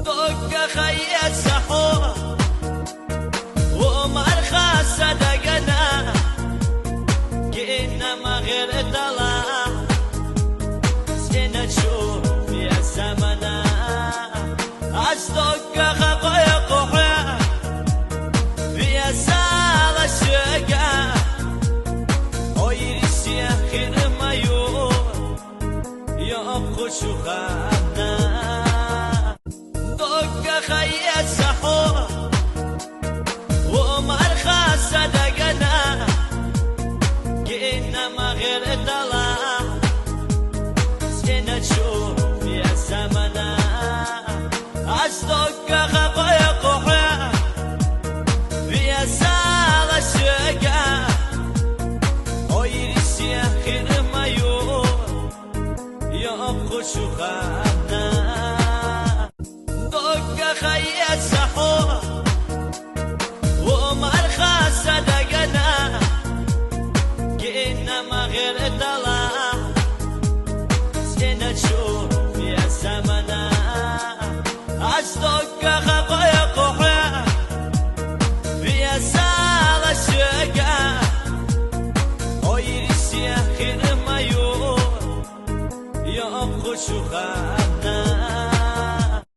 دق خي السحور ومرخص دقنا كأنما غير طلع سنة تشوف يا زمنا أصدق خقوي قحيا في سال الشقا ويرسي خير ما يبقى شخانا دق خي السحور ومرخص دقنا كأنما غير طلع سنة تشوف يا زمنا أصدق خقوي قحيا في سال الشقا ويرسي خير ما يبقى شخانا دق خي السحور ومرخص دقنا كأنما غير طلع سنة تشوف يا زمنا أصدق خقوي قحيا في سال الشقا ويرسي خير ما يبقى شخانا